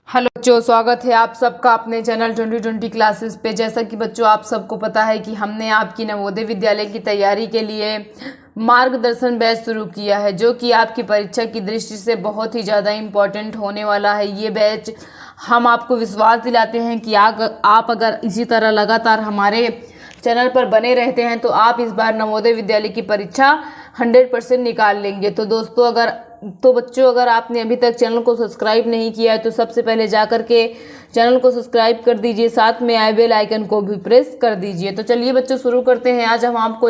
Hello बच्चों, स्वागत है आप सबका अपने चैनल 2020 क्लासेस पे। जैसा कि बच्चों आप सबको पता है कि हमने आपकी नवोदय विद्यालय की तैयारी के लिए मार्गदर्शन बैच शुरू किया है, जो कि आपकी परीक्षा की दृष्टि से बहुत ही ज़्यादा इम्पोर्टेंट होने वाला है। ये बैच हम आपको विश्वास दिलाते हैं कि आप अगर इसी तरह लगातार हमारे चैनल पर बने रहते हैं तो आप इस बार नवोदय विद्यालय की परीक्षा 100% निकाल लेंगे। तो बच्चों अगर आपने अभी तक चैनल को सब्सक्राइब नहीं किया है तो सबसे पहले जाकर के चैनल को सब्सक्राइब कर दीजिए, साथ में आई बेल आइकन को भी प्रेस कर दीजिए। तो चलिए बच्चों शुरू करते हैं। आज हम आपको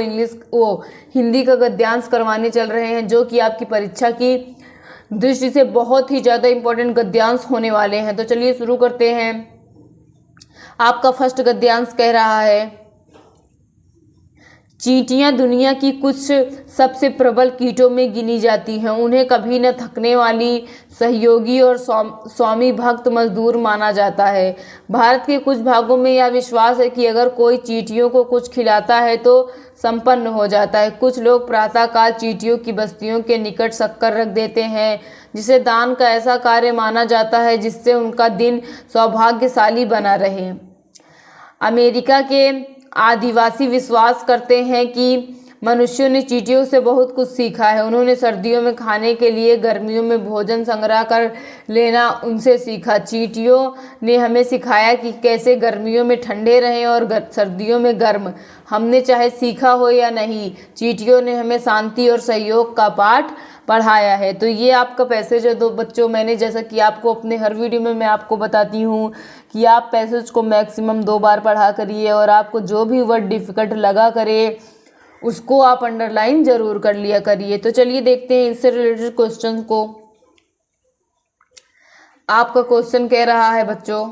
हिंदी का गद्यांश करवाने चल रहे हैं, जो कि आपकी परीक्षा की दृष्टि से बहुत ही ज़्यादा इम्पोर्टेंट गद्यांश होने वाले हैं। तो चलिए शुरू करते हैं। आपका फर्स्ट गद्यांश कह रहा है, चींटियां दुनिया की कुछ सबसे प्रबल कीटों में गिनी जाती हैं। उन्हें कभी न थकने वाली, सहयोगी और स्वामी भक्त मजदूर माना जाता है। भारत के कुछ भागों में यह विश्वास है कि अगर कोई चींटियों को कुछ खिलाता है तो संपन्न हो जाता है। कुछ लोग प्रातःकाल चींटियों की बस्तियों के निकट शक्कर रख देते हैं, जिसे दान का ऐसा कार्य माना जाता है जिससे उनका दिन सौभाग्यशाली बना रहे। अमेरिका के आदिवासी विश्वास करते हैं कि मनुष्यों ने चींटियों से बहुत कुछ सीखा है। उन्होंने सर्दियों में खाने के लिए गर्मियों में भोजन संग्रह कर लेना उनसे सीखा। चींटियों ने हमें सिखाया कि कैसे गर्मियों में ठंडे रहें और सर्दियों में गर्म। हमने चाहे सीखा हो या नहीं, चींटियों ने हमें शांति और सहयोग का पाठ पढ़ाया है। तो ये आपका पैसेज है। तो बच्चों मैंने जैसा कि आपको अपने हर वीडियो में मैं आपको बताती हूँ कि आप पैसेज को मैक्सिमम 2 बार पढ़ा करिए, और आपको जो भी वर्ड डिफिकल्ट लगा करे उसको आप अंडरलाइन जरूर कर लिया करिए। तो चलिए देखते हैं इससे रिलेटेड क्वेश्चन को। आपका क्वेश्चन कह रहा है बच्चों,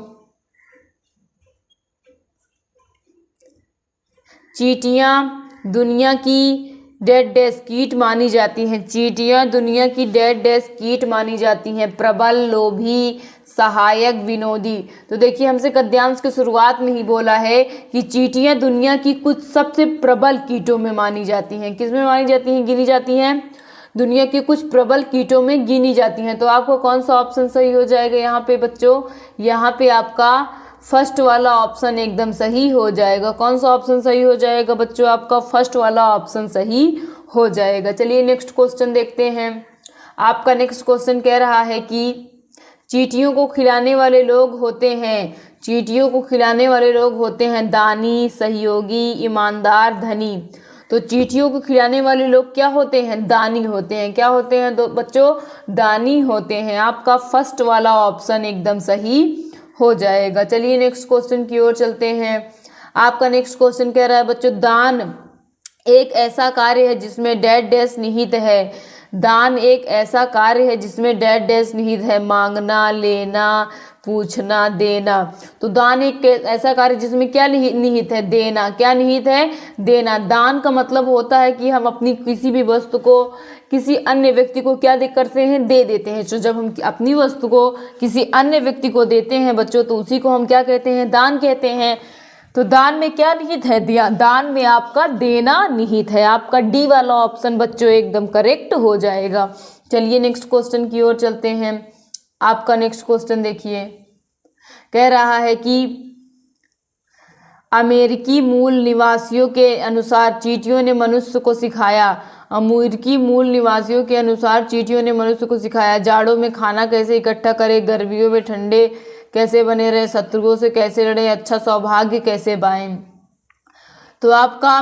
चींटियां दुनिया की डेड डैश कीट मानी जाती हैं। चींटियां दुनिया की डेड डैश कीट मानी जाती हैं। प्रबल, लोभी, सहायक, विनोदी। तो देखिए हमसे गद्यांश की शुरुआत में ही बोला है कि चींटियां दुनिया की कुछ सबसे प्रबल कीटों में मानी जाती हैं। किस में मानी जाती हैं? गिनी जाती हैं। दुनिया के कुछ प्रबल कीटों में गिनी जाती हैं। तो आपको कौन सा ऑप्शन सही हो जाएगा यहाँ पे बच्चों? यहाँ पे आपका फर्स्ट वाला ऑप्शन एकदम सही हो जाएगा। कौन सा ऑप्शन सही हो जाएगा बच्चों? आपका फर्स्ट वाला ऑप्शन सही हो जाएगा। चलिए नेक्स्ट क्वेश्चन देखते हैं। आपका नेक्स्ट क्वेश्चन कह रहा है कि चींटियों को खिलाने वाले लोग होते हैं। चींटियों को खिलाने वाले लोग होते हैं दानी, सहयोगी, ईमानदार, धनी। तो चींटियों को खिलाने वाले लोग क्या होते हैं? दानी होते हैं। क्या होते हैं तो बच्चों? दानी होते हैं। आपका फर्स्ट वाला ऑप्शन एकदम सही हो जाएगा। चलिए नेक्स्ट क्वेश्चन की ओर चलते हैं। आपका नेक्स्ट क्वेश्चन कह रहा है बच्चों, दान एक ऐसा कार्य है जिसमें डेड डैश निहित है। दान एक ऐसा कार्य है जिसमें डेड डैश निहित है। मांगना, लेना, पूछना, देना। तो दान एक ऐसा कार्य जिसमें क्या निहित है? देना। क्या निहित है? देना। दान का मतलब होता है कि हम अपनी किसी भी वस्तु को किसी अन्य व्यक्ति को क्या करते हैं? दे देते हैं। तो जब हम अपनी वस्तु को किसी अन्य व्यक्ति को देते हैं बच्चों, तो उसी को हम क्या कहते हैं? दान कहते हैं। तो दान में क्या निहित है? दान में आपका देना निहित है। आपका डी वाला ऑप्शन बच्चों एकदम करेक्ट हो जाएगा। चलिए नेक्स्ट क्वेश्चन की ओर चलते हैं। आपका नेक्स्ट क्वेश्चन देखिए, कह रहा है कि अमेरिकी मूल निवासियों के अनुसार चींटियों ने मनुष्य को सिखाया। अमेरिकी मूल निवासियों के अनुसार चींटियों ने मनुष्य को सिखाया जाड़ों में खाना कैसे इकट्ठा करें, गर्मियों में ठंडे कैसे बने रहे, शत्रुओं से कैसे लड़े, अच्छा सौभाग्य कैसे पाएं। तो आपका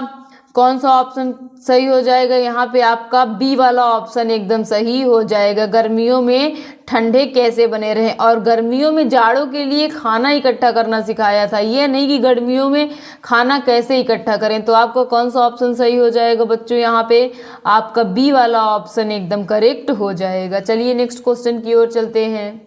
कौन सा ऑप्शन सही हो जाएगा? यहाँ पे आपका बी वाला ऑप्शन एकदम सही हो जाएगा। गर्मियों में ठंडे कैसे बने रहे, और गर्मियों में जाड़ों के लिए खाना इकट्ठा करना सिखाया था, ये नहीं कि गर्मियों में खाना कैसे इकट्ठा करें। तो आपका कौन सा ऑप्शन सही हो जाएगा बच्चों? यहाँ पे आपका बी वाला ऑप्शन एकदम करेक्ट हो जाएगा। चलिए नेक्स्ट क्वेश्चन की ओर चलते हैं।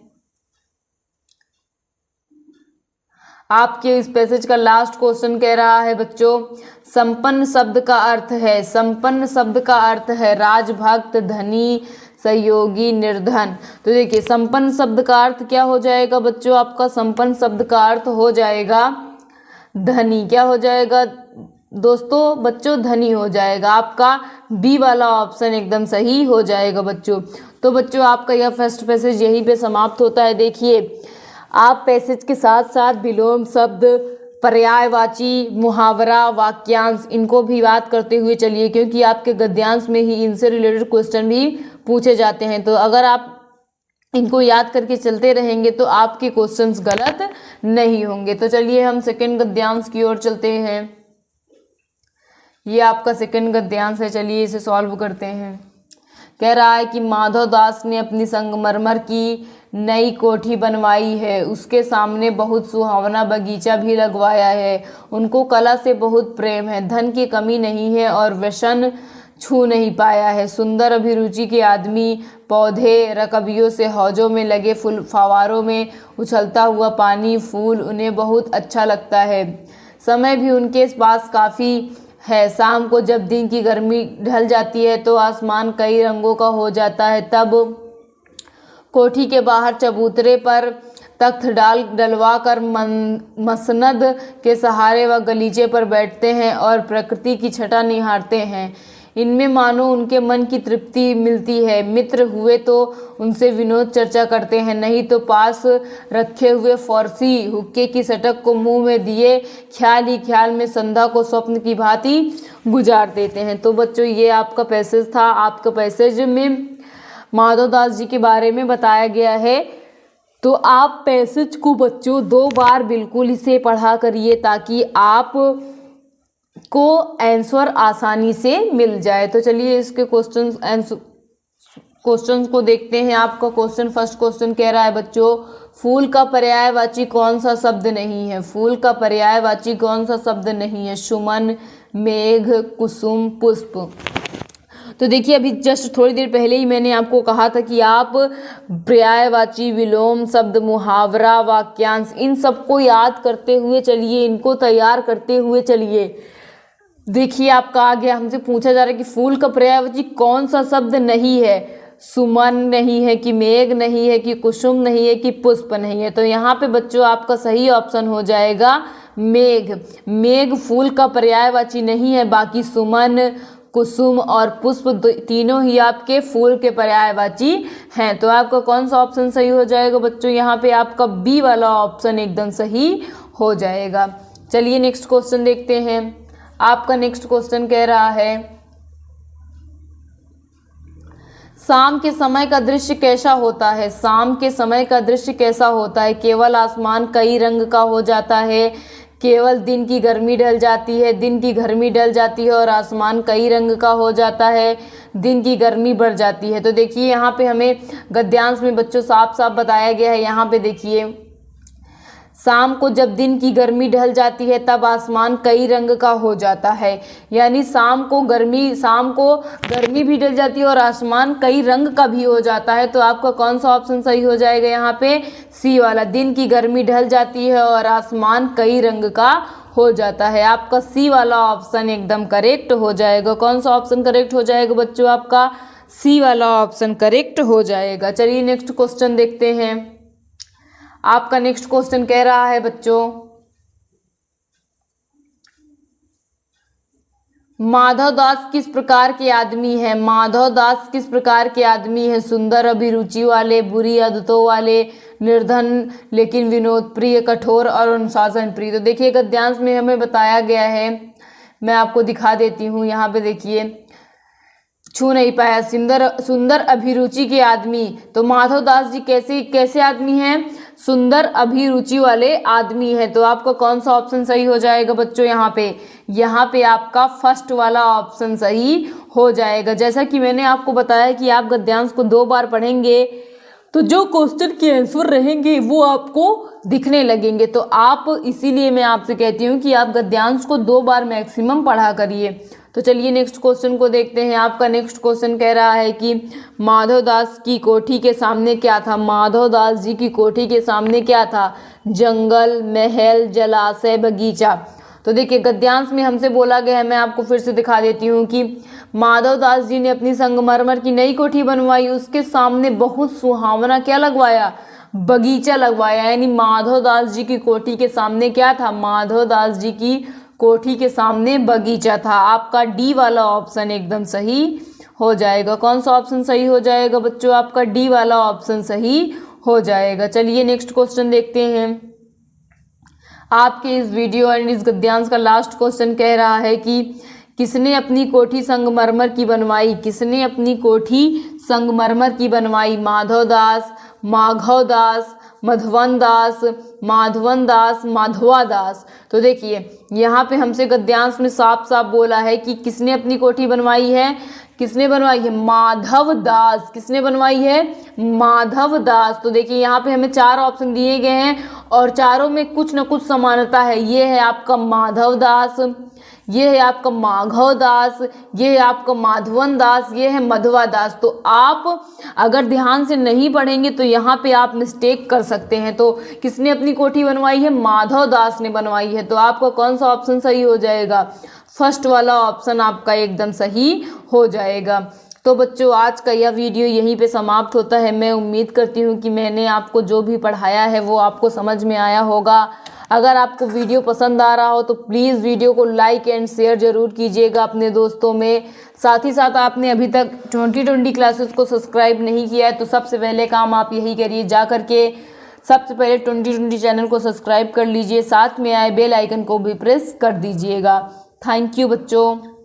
आपके इस पैसेज का लास्ट क्वेश्चन कह रहा है बच्चों, संपन्न शब्द का अर्थ है। संपन्न शब्द का अर्थ है राजभक्त, धनी, सहयोगी, निर्धन। तो देखिए संपन्न शब्द का अर्थ क्या हो जाएगा बच्चों? आपका संपन्न शब्द का अर्थ हो जाएगा धनी। क्या हो जाएगा दोस्तों? बच्चों धनी हो जाएगा। आपका बी वाला ऑप्शन एकदम सही हो जाएगा बच्चों। तो बच्चों आपका यह फर्स्ट पैसेज यहीं पे समाप्त होता है। देखिए आप पैसेज के साथ साथ विलोम शब्द, पर्यायवाची, मुहावरा, वाक्यांश इनको भी बात करते हुए चलिए, क्योंकि आपके गद्यांश में ही इनसे रिलेटेड क्वेश्चन भी पूछे जाते हैं। तो अगर आप इनको याद करके चलते रहेंगे तो आपके क्वेश्चंस गलत नहीं होंगे। तो चलिए हम सेकंड गद्यांश की ओर चलते हैं। ये आपका सेकंड गद्यांश है, चलिए इसे सॉल्व करते हैं। कह रहा है कि माधव दास ने अपनी संगमरमर की नई कोठी बनवाई है, उसके सामने बहुत सुहावना बगीचा भी लगवाया है। उनको कला से बहुत प्रेम है, धन की कमी नहीं है और व्यसन छू नहीं पाया है। सुंदर अभिरुचि के आदमी पौधे, रकबियों से हौजों में लगे फूल, फवारों में उछलता हुआ पानी, फूल उन्हें बहुत अच्छा लगता है। समय भी उनके पास काफ़ी है। शाम को जब दिन की गर्मी ढल जाती है तो आसमान कई रंगों का हो जाता है। तब कोठी के बाहर चबूतरे पर तख्त डलवा कर मसनद के सहारे व गलीचे पर बैठते हैं और प्रकृति की छटा निहारते हैं। इनमें मानो उनके मन की तृप्ति मिलती है। मित्र हुए तो उनसे विनोद चर्चा करते हैं, नहीं तो पास रखे हुए फारसी हुक्के की सटक को मुंह में दिए ख्याल ही ख्याल में संध्या को स्वप्न की भांति गुजार देते हैं। तो बच्चों ये आपका पैसेज था। आपका पैसेज में माधव दास जी के बारे में बताया गया है। तो आप पैसेज को बच्चों 2 बार बिल्कुल इसे पढ़ा करिए ताकि आप को आंसर आसानी से मिल जाए। तो चलिए इसके क्वेश्चंस को देखते हैं। आपका फर्स्ट क्वेश्चन कह रहा है बच्चों, फूल का पर्यायवाची कौन सा शब्द नहीं है? फूल का पर्यायवाची कौन सा शब्द नहीं है? सुमन, मेघ, कुसुम, पुष्प। तो देखिए अभी जस्ट थोड़ी देर पहले ही मैंने आपको कहा था कि आप पर्यायवाची, विलोम शब्द, मुहावरा, वाक्यांश इन सबको याद करते हुए चलिए, इनको तैयार करते हुए चलिए। देखिए आपका आ गया, हमसे पूछा जा रहा है कि फूल का पर्यायवाची कौन सा शब्द नहीं है? सुमन नहीं है कि मेघ नहीं है कि कुसुम नहीं है कि पुष्प नहीं है। तो यहाँ पे बच्चों आपका सही ऑप्शन हो जाएगा मेघ। मेघ फूल का पर्यायवाची नहीं है, बाकी सुमन, कुसुम और पुष्प तीनों ही आपके फूल के पर्यायवाची हैं। तो आपका कौन सा ऑप्शन सही हो जाएगा बच्चों? यहाँ पे आपका बी वाला ऑप्शन एकदम सही हो जाएगा। चलिए नेक्स्ट क्वेश्चन देखते हैं। आपका नेक्स्ट क्वेश्चन कह रहा है, शाम के समय का दृश्य कैसा होता है? शाम के समय का दृश्य कैसा होता है? केवल आसमान कई रंग का हो जाता है, केवल दिन की गर्मी ढल जाती है, दिन की गर्मी ढल जाती है और आसमान कई रंग का हो जाता है, दिन की गर्मी बढ़ जाती है। तो देखिए यहाँ पे हमें गद्यांश में बच्चों साफ साफ बताया गया है। यहाँ पे देखिए, शाम को जब दिन की गर्मी ढल जाती है तब आसमान कई रंग का हो जाता है, यानी शाम को गर्मी भी ढल जाती है और आसमान कई रंग का भी हो जाता है। तो आपका कौन सा ऑप्शन सही हो जाएगा? यहाँ पे सी वाला, दिन की गर्मी ढल जाती है और आसमान कई रंग का हो जाता है। आपका सी वाला ऑप्शन एकदम करेक्ट हो जाएगा। कौन सा ऑप्शन करेक्ट हो जाएगा बच्चों? आपका सी वाला ऑप्शन करेक्ट हो जाएगा। चलिए नेक्स्ट क्वेश्चन देखते हैं। आपका नेक्स्ट क्वेश्चन कह रहा है बच्चों, माधव दास किस प्रकार के आदमी है? माधव दास किस प्रकार के आदमी है? सुंदर अभिरुचि वाले, बुरी आदतों वाले, निर्धन लेकिन विनोद प्रिय, कठोर और अनुशासन प्रिय। तो देखिए गद्यांश में हमें बताया गया है, मैं आपको दिखा देती हूँ। यहाँ पे देखिए, छू नहीं पाया, सुंदर अभिरुचि के आदमी। तो माधव दास जी कैसे आदमी हैं? सुंदर अभिरुचि वाले आदमी है। तो आपका कौन सा ऑप्शन सही हो जाएगा बच्चों? यहाँ पे आपका फर्स्ट वाला ऑप्शन सही हो जाएगा। जैसा कि मैंने आपको बताया कि आप गद्यांश को 2 बार पढ़ेंगे तो जो क्वेश्चन के आंसर रहेंगे वो आपको दिखने लगेंगे। तो आप, इसीलिए मैं आपसे कहती हूँ कि आप गद्यांश को 2 बार मैक्सिमम पढ़ा करिए। तो चलिए नेक्स्ट क्वेश्चन को देखते हैं। आपका नेक्स्ट क्वेश्चन कह रहा है कि माधव दास की कोठी के सामने क्या था? माधव दास जी की कोठी के सामने क्या था? जंगल, महल, जलाशय, बगीचा। तो देखिए गद्यांश में हमसे बोला गया है, मैं आपको फिर से दिखा देती हूँ कि माधव दास जी ने अपनी संगमरमर की नई कोठी बनवाई, उसके सामने बहुत सुहावना क्या लगवाया? बगीचा लगवाया। यानी माधव दास जी की कोठी के सामने क्या था? माधव दास जी की कोठी के सामने बगीचा था। आपका डी वाला ऑप्शन एकदम सही हो जाएगा। कौन सा ऑप्शन सही हो जाएगा बच्चों? आपका डी वाला ऑप्शन सही हो जाएगा। चलिए नेक्स्ट क्वेश्चन देखते हैं। आपके इस वीडियो और इस गद्यांश का लास्ट क्वेश्चन कह रहा है कि किसने अपनी कोठी संगमरमर की बनवाई? किसने अपनी कोठी संगमरमर की बनवाई? माधव दास, माधव दास, मधवन दास, माधवन दास, माधवा दास। तो देखिए यहाँ पे हमसे गद्यांश में साफ साफ बोला है कि किसने अपनी कोठी बनवाई है। किसने बनवाई है? माधव दास। किसने बनवाई है? माधव दास। तो देखिए यहाँ पे हमें 4 ऑप्शन दिए गए हैं और चारों में कुछ न कुछ समानता है। ये है आपका माधव दास, ये है आपका माधव दास, ये है आपका माधवन दास, ये है मधवा दास। तो आप अगर ध्यान से नहीं पढ़ेंगे तो यहाँ पे आप मिस्टेक कर सकते हैं। तो किसने अपनी कोठी बनवाई है? माधव दास ने बनवाई है। तो आपका कौन सा ऑप्शन सही हो जाएगा? फर्स्ट वाला ऑप्शन आपका एकदम सही हो जाएगा। तो बच्चों आज का यह वीडियो यहीं पे समाप्त होता है। मैं उम्मीद करती हूँ कि मैंने आपको जो भी पढ़ाया है वो आपको समझ में आया होगा। अगर आपको वीडियो पसंद आ रहा हो तो प्लीज़ वीडियो को लाइक एंड शेयर ज़रूर कीजिएगा अपने दोस्तों में। साथ ही साथ आपने अभी तक 2020 क्लासेस को सब्सक्राइब नहीं किया है तो सबसे पहले काम आप यही करिए, जा करके सबसे पहले 2020 चैनल को सब्सक्राइब कर लीजिए, साथ में आए बेल आइकन को भी प्रेस कर दीजिएगा। थैंक यू बच्चों।